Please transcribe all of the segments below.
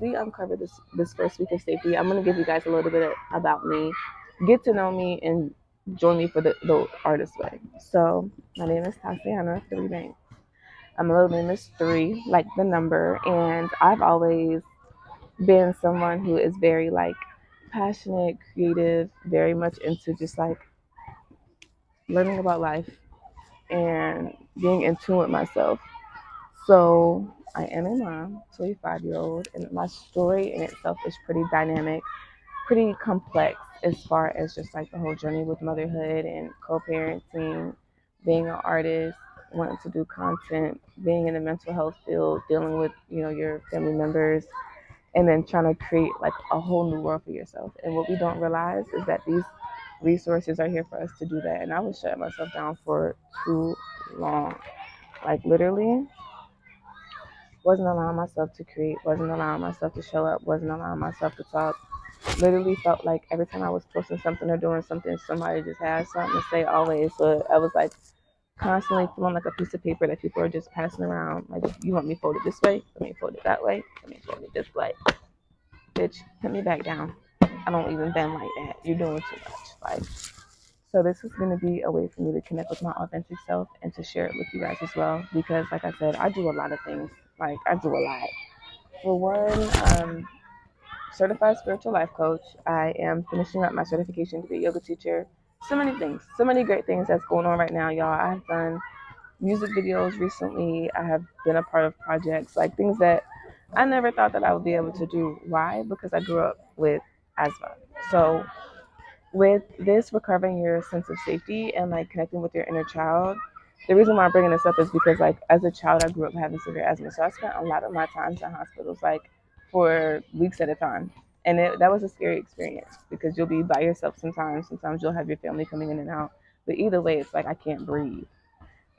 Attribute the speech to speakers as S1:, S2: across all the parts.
S1: we uncover this first week of safety, I'm gonna give you guys a little bit about me, get to know me, and join me for the artist way. So my name is Tatiana Three Banks. I'm a little name is three, like the number, and I've always been someone who is very like passionate, creative, very much into just like learning about life and being in tune with myself. So I am a mom to a 5 year old, and my story in itself is pretty dynamic, pretty complex as far as just like the whole journey with motherhood and co-parenting, being an artist, wanting to do content, being in the mental health field, dealing with your family members, and then trying to create like a whole new world for yourself. And what we don't realize is that these resources are here for us to do that. And I was shutting myself down for too long, like literally wasn't allowing myself to create, wasn't allowing myself to show up, wasn't allowing myself to talk. Literally felt like every time I was posting something or doing something, somebody just had something to say always. So I was like constantly feeling like a piece of paper that people are just passing around. Like, you want me folded this way? Let me fold it that way. Let me fold it this way. Bitch, put me back down. I don't even bend like that. You're doing too much. Like, so this is going to be a way for me to connect with my authentic self and to share it with you guys as well. Because, like I said, I do a lot of things. Like, I do a lot. For one, certified spiritual life coach. I am finishing up my certification to be a yoga teacher. So many things, so many great things that's going on right now, y'all. I've done music videos recently. I have been a part of projects, like things that I never thought that I would be able to do. Why? Because I grew up with asthma. So with this recovering your sense of safety and like connecting with your inner child, the reason why I'm bringing this up is because like as a child I grew up having severe asthma, so I spent a lot of my times in hospitals like for weeks at a time, and that was a scary experience because you'll be by yourself sometimes you'll have your family coming in and out, but either way it's like I can't breathe.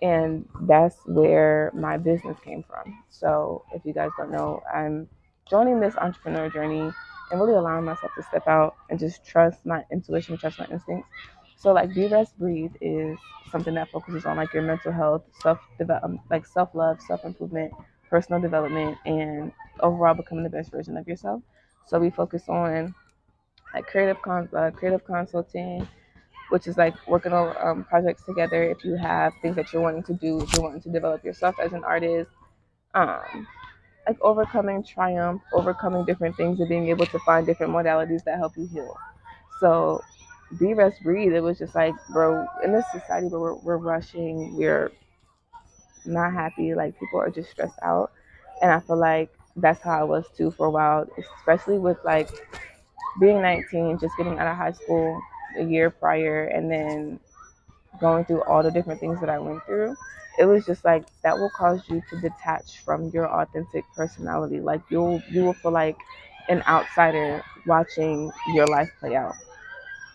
S1: And that's where my business came from. So if you guys don't know, I'm joining this entrepreneur journey and really allowing myself to step out and just trust my intuition, trust my instincts. So like Be Rest Breathe is something that focuses on like your mental health, self development, like self love, self improvement, personal development, and overall becoming the best version of yourself. So we focus on like creative consulting, which is like working on projects together. If you have things that you're wanting to do, if you're wanting to develop yourself as an artist, um, like overcoming triumph, overcoming different things, and being able to find different modalities that help you heal. So, Be Rest Breathe. It was just like, bro, in this society where we're rushing, we're not happy, like people are just stressed out, and I feel like that's how I was too for a while, especially with like being 19, just getting out of high school a year prior, and then going through all the different things that I went through, it was just like that will cause you to detach from your authentic personality. Like you will feel like an outsider watching your life play out.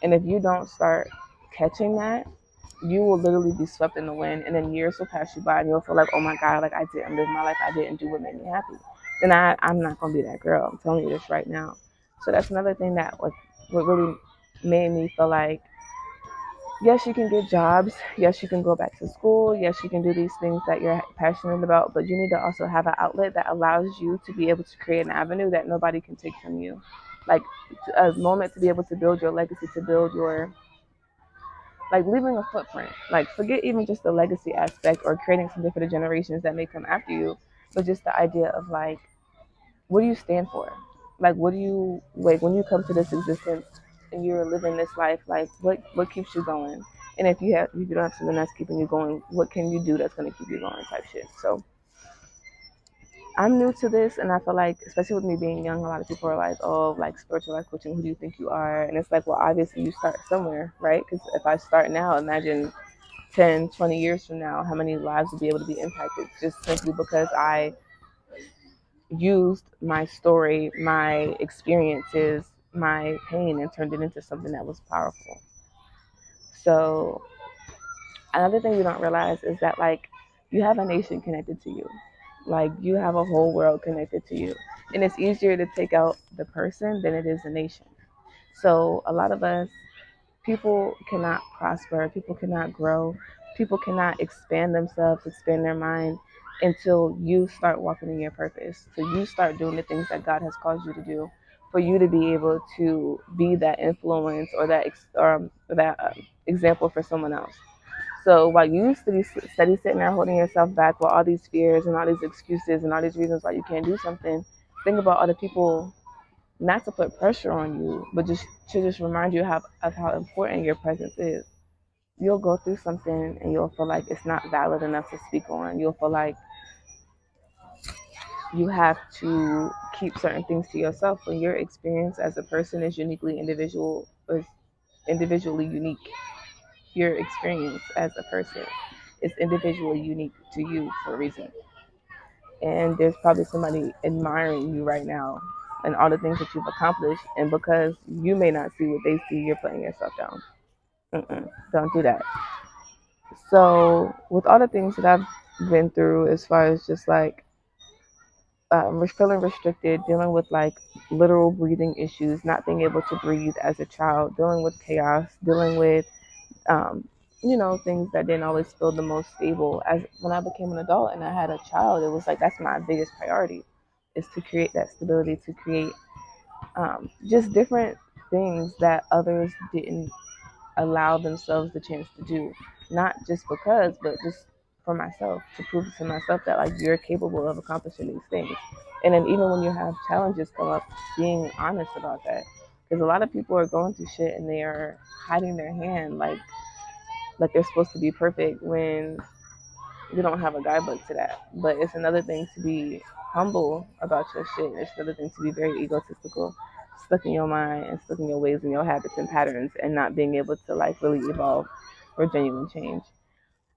S1: And if you don't start catching that, you will literally be swept in the wind, and then years will pass you by and you'll feel like, oh my God, like I didn't live my life, I didn't do what made me happy. Then I'm not gonna be that girl. I'm telling you this right now. So that's another thing that like what really made me feel like yes, you can get jobs. Yes, you can go back to school. Yes, you can do these things that you're passionate about, but you need to also have an outlet that allows you to be able to create an avenue that nobody can take from you. Like a moment to be able to build your legacy, to build your, like leaving a footprint. Like forget even just the legacy aspect or creating something for the generations that may come after you, but just the idea of like, what do you stand for? Like, what do you like when you come to this existence and you're living this life? Like, what keeps you going? And if you don't have something that's keeping you going, what can you do that's gonna keep you going? Type shit. So I'm new to this, and I feel like, especially with me being young, a lot of people are like, "Oh, like spiritual life coaching, who do you think you are?" And it's like, well, obviously you start somewhere, right? Because if I start now, imagine 10, 20 years from now, how many lives will be able to be impacted just simply because I used my story, my experiences, my pain, and turned it into something that was powerful. So another thing you don't realize is that like you have a nation connected to you. Like you have a whole world connected to you. And it's easier to take out the person than it is the nation. So a lot of us, people cannot prosper, people cannot grow, people cannot expand themselves, expand their mind until you start walking in your purpose. So you start doing the things that God has called you to do, for you to be able to be that influence or that example for someone else. So while you used to be steady sitting there holding yourself back with all these fears and all these excuses and all these reasons why you can't do something, think about other people, not to put pressure on you, but just to just remind you of how important your presence is. You'll go through something and you'll feel like it's not valid enough to speak on. You'll feel like you have to keep certain things to yourself when your experience as a person is individually unique. Your experience as a person is individually unique to you for a reason. And there's probably somebody admiring you right now and all the things that you've accomplished. And because you may not see what they see, you're putting yourself down. Don't do that. So, with all the things that I've been through, as far as just like feeling restricted, dealing with like literal breathing issues, not being able to breathe as a child, dealing with chaos, dealing with um, things that didn't always feel the most stable. As when I became an adult and I had a child, it was like that's my biggest priority, is to create that stability, to create just different things that others didn't allow themselves the chance to do. Not just because, but just for myself, to prove to myself that like you're capable of accomplishing these things. And then even when you have challenges come up, being honest about that. Because a lot of people are going through shit and they are hiding their hand like they're supposed to be perfect when you don't have a guidebook to that. But it's another thing to be humble about your shit. It's another thing to be very egotistical, stuck in your mind and stuck in your ways and your habits and patterns, and not being able to like really evolve for genuine change.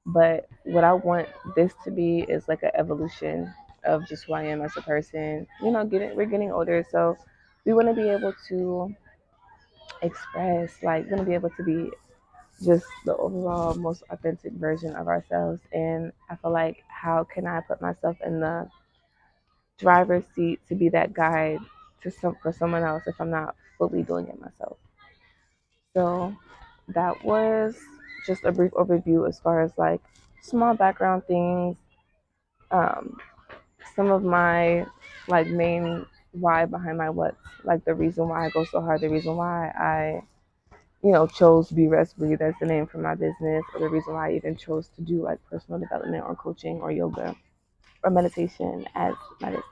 S1: But what I want this to be is like an evolution of just who I am as a person. We're getting older, so we want to be able to express, like, going to be able to be just the overall most authentic version of ourselves. And I feel like, how can I put myself in the driver's seat to be that guide for someone else if I'm not fully doing it myself? So that was just a brief overview as far as like small background things, um, some of my like main why behind my what, like the reason why I go so hard, the reason why I chose Be Rest Breathe as the name for my business, or the reason why I even chose to do like personal development or coaching or yoga or meditation as my business.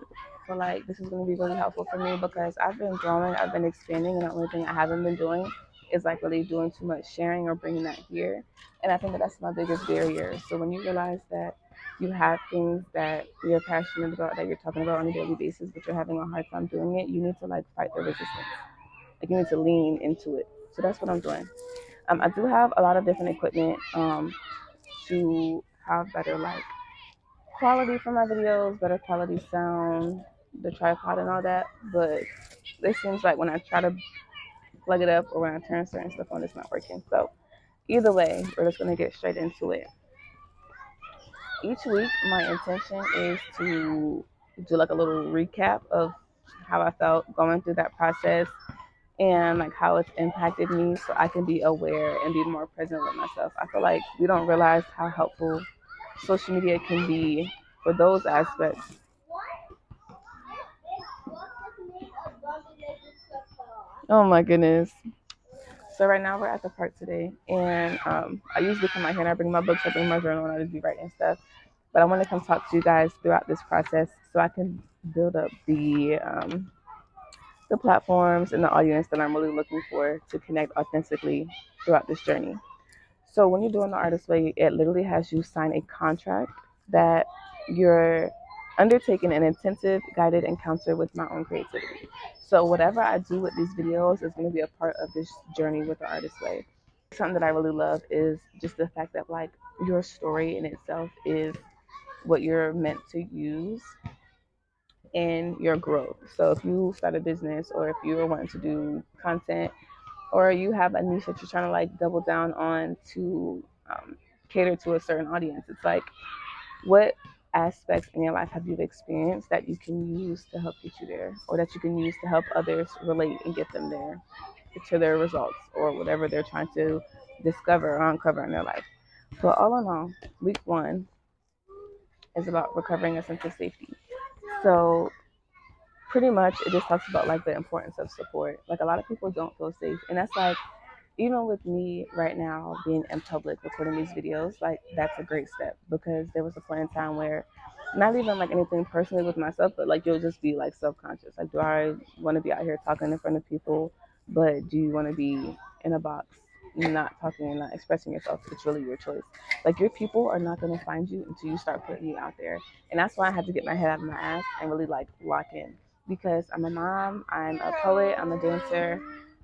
S1: So like this is going to be really helpful for me because I've been growing, I've been expanding, and the only thing I haven't been doing is like really doing too much sharing or bringing that here. And I think that that's my biggest barrier. So when you realize that you have things that you're passionate about, that you're talking about on a daily basis, but you're having a hard time doing it, you need to like fight the resistance. Like you need to lean into it. So that's what I'm doing. I do have a lot of different equipment to have better like quality for my videos, better quality sound, the tripod and all that. But it seems like when I try to plug it up or when I turn certain stuff on, it's not working. So either way, we're just gonna get straight into it. Each week, my intention is to do like a little recap of how I felt going through that process and like how it's impacted me, so I can be aware and be more present with myself. I feel like we don't realize how helpful social media can be for those aspects. Oh my goodness. So right now we're at the park today, and I usually come out here and I bring my books, I bring my journal, and I just be writing stuff. But I want to come talk to you guys throughout this process so I can build up the platforms and the audience that I'm really looking for to connect authentically throughout this journey. So when you're doing the artist way, it literally has you sign a contract that you're undertaking an intensive guided encounter with my own creativity. So whatever I do with these videos is going to be a part of this journey with the artist way. Something that I really love is just the fact that like your story in itself is what you're meant to use in your growth. So if you start a business, or if you're wanting to do content, or you have a niche that you're trying to like double down on to cater to a certain audience, it's like, what aspects in your life have you experienced that you can use to help get you there, or that you can use to help others relate and get them there to their results or whatever they're trying to discover or uncover in their life. But all in all, week one, is about recovering a sense of safety. So pretty much it just talks about like the importance of support. Like a lot of people don't feel safe, and that's like even with me right now being in public recording these videos, like that's a great step because there was a point in time where not even like anything personally with myself, but like you'll just be like self-conscious. Like, do I want to be out here talking in front of people, but do you want to be in a box, not talking and not expressing yourself? It's really your choice. Like your people are not going to find you until you start putting you out there. And that's why I had to get my head out of my ass and really like lock in because I'm a mom, I'm a poet, I'm a dancer,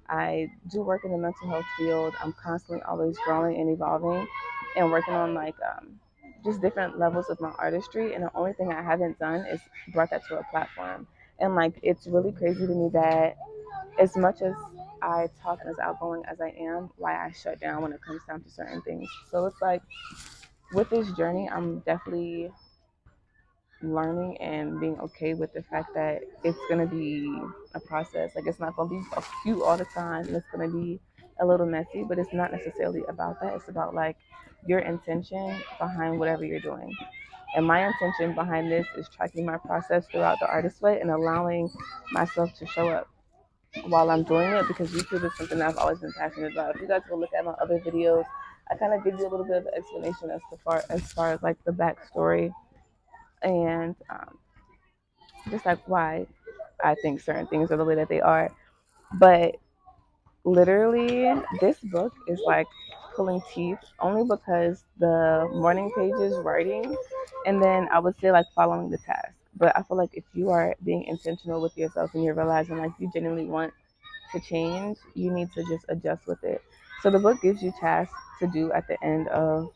S1: I do work in the mental health field. I'm constantly always growing and evolving and working on like just different levels of my artistry. And the only thing I haven't done is brought that to a platform. And like it's really crazy to me that as much as I talk as outgoing as I am, why I shut down when it comes down to certain things. So it's like with this journey, I'm definitely learning and being okay with the fact that it's going to be a process. Like it's not going to be a cute all the time and it's going to be a little messy, but it's not necessarily about that. It's about like your intention behind whatever you're doing. And my intention behind this is tracking my process throughout the artist way and allowing myself to show up while I'm doing it because YouTube is something that I've always been passionate about. If you guys go look at my other videos, I kind of give you a little bit of an explanation as far as like the backstory and just like why I think certain things are the way that they are. But literally, this book is like pulling teeth only because the morning pages writing, and then I would say like following the task. But I feel like if you are being intentional with yourself and you're realizing like you genuinely want to change, you need to just adjust with it. So the book gives you tasks to do at the end of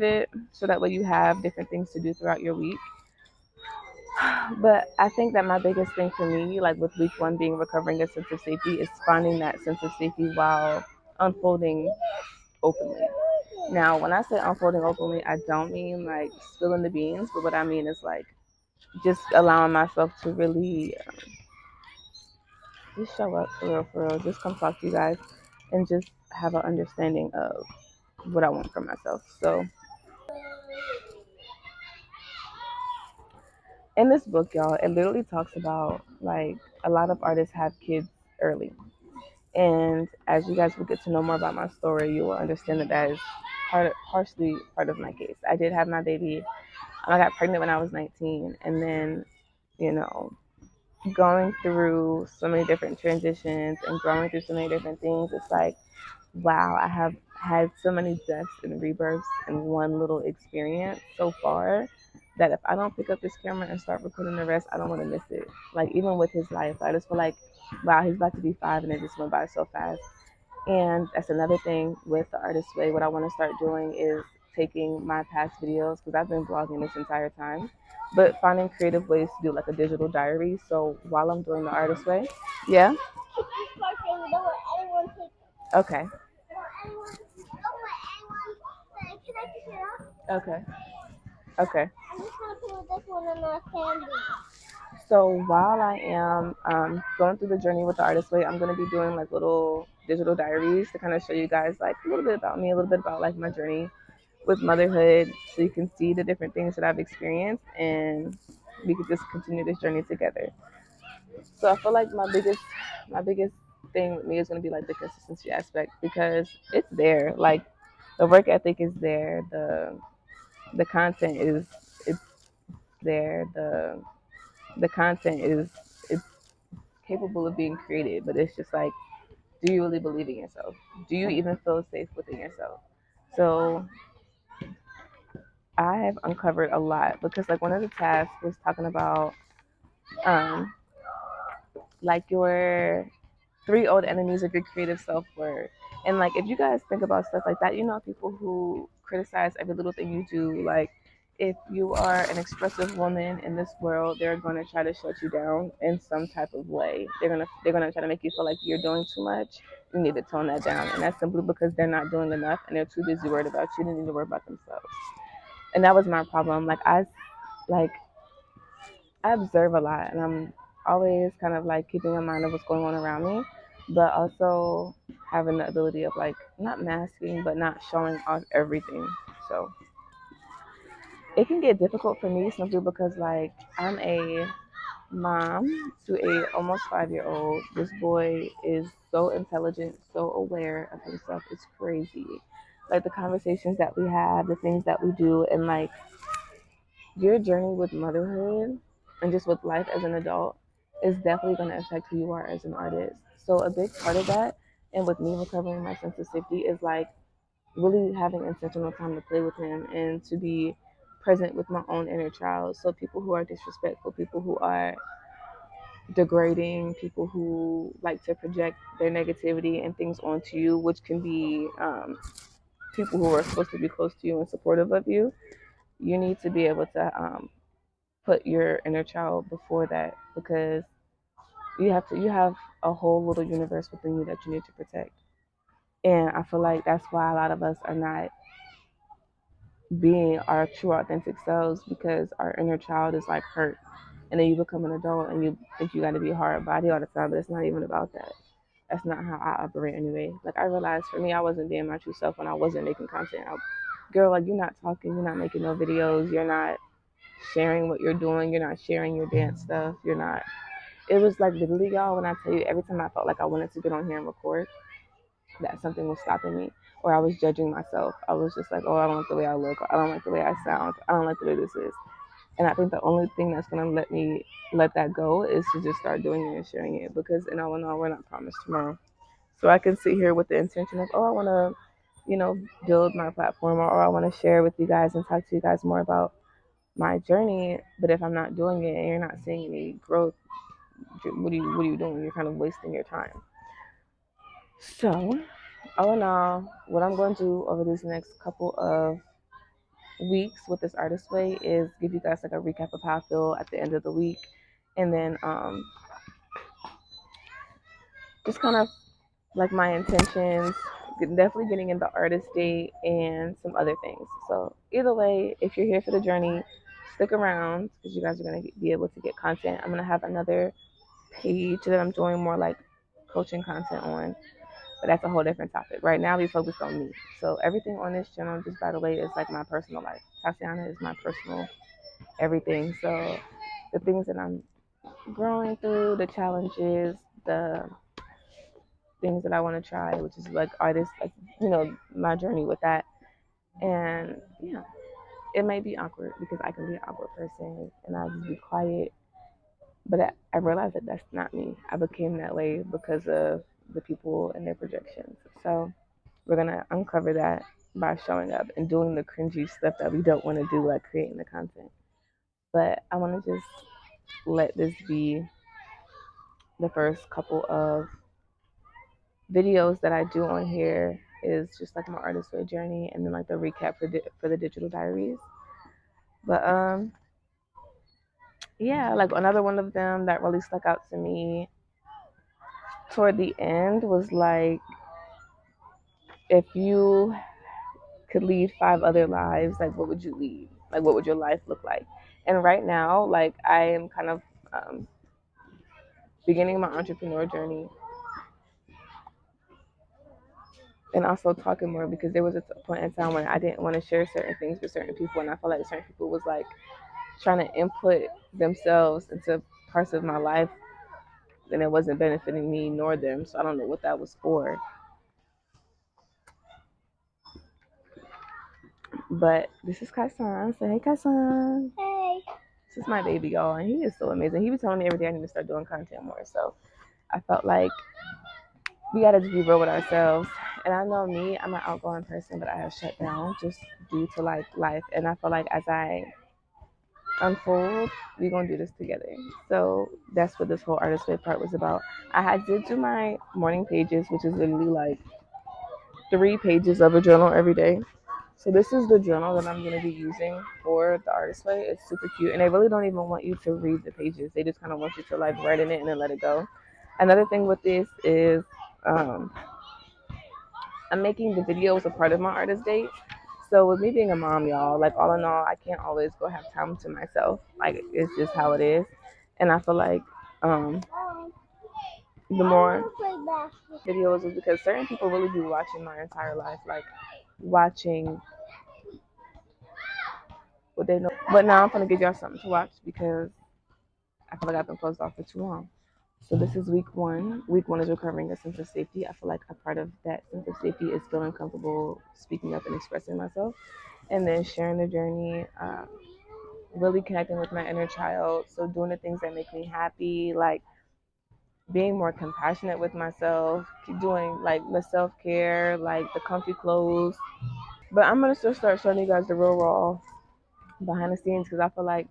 S1: it, so that way you have different things to do throughout your week. But I think that my biggest thing for me, like with week one being recovering a sense of safety, is finding that sense of safety while unfolding openly. Now, when I say unfolding openly, I don't mean like spilling the beans, but what I mean is like just allowing myself to really just show up for real. Just come talk to you guys and just have an understanding of what I want for myself. So, in this book, y'all, it literally talks about like a lot of artists have kids early. And as you guys will get to know more about my story, you will understand that that is partially part of my case. I did have my baby. I got pregnant when I was 19. And then, you know, going through so many different transitions and growing through so many different things, it's like, wow, I have had so many deaths and rebirths in one little experience so far that if I don't pick up this camera and start recording the rest, I don't want to miss it. Like, even with his life, I just feel like, wow, he's about to be 5 and it just went by so fast. And that's another thing with the artist way. What I want to start doing is taking my past videos because I've been blogging this entire time, but finding creative ways to do like a digital diary. So while I'm doing the artist way, yeah, okay, okay, okay. So while I am going through the journey with the artist way, I'm going to be doing like little digital diaries to kind of show you guys like a little bit about me, a little bit about like my journey with motherhood, so you can see the different things that I've experienced, and we could just continue this journey together. So I feel like my biggest thing with me is going to be like the consistency aspect because it's there. Like the work ethic is there, the content is it's there, the content is it's capable of being created, but it's just like, do you really believe in yourself? Do you even feel safe within yourself? So I have uncovered a lot because like one of the tasks was talking about um like your 3 old enemies of your creative self-worth. And like if you guys think about stuff like that, you know, people who criticize every little thing you do, like if you are an expressive woman in this world, they're going to try to shut you down in some type of way. They're going to try to make you feel like you're doing too much. You need to tone that down, and that's simply because they're not doing enough and they're too busy worried about you. They need to worry about themselves. And that was my problem. Like I observe a lot, and I'm always kind of like keeping in mind of what's going on around me, but also having the ability of like not masking, but not showing off everything. So it can get difficult for me simply because like I'm a mom to a almost 5-year-old. This boy is so intelligent, so aware of himself. It's crazy. Like the conversations that we have, the things that we do, and like your journey with motherhood and just with life as an adult is definitely going to affect who you are as an artist. So a big part of that, and with me recovering my sense of safety, is like really having intentional time to play with him and to be present with my own inner child. So people who are disrespectful, people who are degrading, people who like to project their negativity and things onto you, which can be people who are supposed to be close to you and supportive of you. You need to be able to put your inner child before that, because you have a whole little universe within you that you need to protect. And I feel like that's why a lot of us are not being our true authentic selves, because our inner child is like hurt, and then you become an adult and you think you got to be hard body all the time, but it's not even about that. That's not how I operate anyway. Like I realized for me, I wasn't being my true self when I wasn't making content. Girl, like you're not talking, you're not making no videos, you're not sharing what you're doing, you're not sharing your dance stuff, you're not. It was like literally, y'all, when I tell you, every time I felt like I wanted to get on here and record, that something was stopping me, or I was judging myself. I was just like, oh, I don't like the way I look, or I don't like the way I sound, I don't like the way this is. And I think the only thing that's gonna let me let that go is to just start doing it and sharing it, because in all, we're not promised tomorrow. So I can sit here with the intention of, oh, I want to, build my platform, or I want to share with you guys and talk to you guys more about my journey. But if I'm not doing it and you're not seeing any growth, what are you doing? You're kind of wasting your time. So, all in all, what I'm going to do over these next couple of weeks with this artist way is give you guys like a recap of how I feel at the end of the week, and then just kind of like my intentions, definitely getting into artist date and some other things. So either way, if you're here for the journey, stick around because you guys are going to be able to get content. I'm going to have another page that I'm doing more like coaching content on, but that's a whole different topic. Right now, we focused on me. So everything on this channel, just by the way, is like my personal life. Tatiana is my personal everything. So the things that I'm growing through, the challenges, the things that I want to try, which is like artists, like, my journey with that. And yeah, it may be awkward because I can be an awkward person and I'll just be quiet. But I realized that that's not me. I became that way because of the people and their projections. So we're going to uncover that by showing up and doing the cringy stuff that we don't want to do, like creating the content. But I want to just let this be the first couple of videos that I do on here is just like my artist way journey, and then like the recap for the digital diaries. But yeah, like another one of them that really stuck out to me toward the end was like, if you could lead 5 other lives, like what would you lead? Like what would your life look like? And right now, like I am kind of beginning my entrepreneur journey, and also talking more, because there was a point in time when I didn't want to share certain things with certain people, and I felt like certain people was like trying to input themselves into parts of my life, and it wasn't benefiting me nor them. So I don't know what that was for. But this is Kaisan. Say hey, Kaisan.
S2: Hey.
S1: This is my baby, y'all, and he is so amazing. He was telling me every day I need to start doing content more. So I felt like we gotta just be real with ourselves. And I know me, I'm an outgoing person, but I have shut down just due to like life. And I feel like as I unfold, we're gonna do this together. So that's what this whole artist way part was about. Did do my morning pages, which is literally like 3 pages of a journal every day. So this is the journal that I'm gonna be using for the artist way. It's super cute, and they really don't even want you to read the pages. They just kind of want you to like write in it and then let it go. Another thing with this is um, I'm making the videos a part of my artist date. So with me being a mom, y'all, like all in all, I can't always go have time to myself. Like it's just how it is. And I feel like the more videos is because certain people really be watching my entire life, like watching what they know. But now I'm gonna give y'all something to watch because I feel like I've been closed off for too long. So this is week one. Week one is recovering a sense of safety. I feel like a part of that sense of safety is feeling comfortable speaking up and expressing myself, and then sharing the journey. Really connecting with my inner child. So doing the things that make me happy, like being more compassionate with myself, keep doing like the self care, like the comfy clothes. But I'm gonna still start showing you guys the real raw behind the scenes because I feel like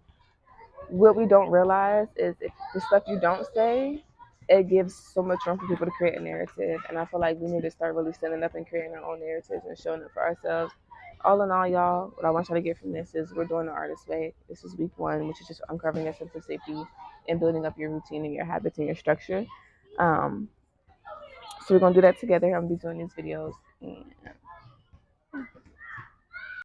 S1: what we don't realize is if the stuff you don't say, it gives so much room for people to create a narrative. And I feel like we need to start really standing up and creating our own narratives and showing it for ourselves. All in all, y'all, what I want y'all to get from this is we're doing the artist way. This is week one, which is just uncovering a sense of safety and building up your routine and your habits and your structure. So we're gonna do that together. I'm gonna be doing these videos. And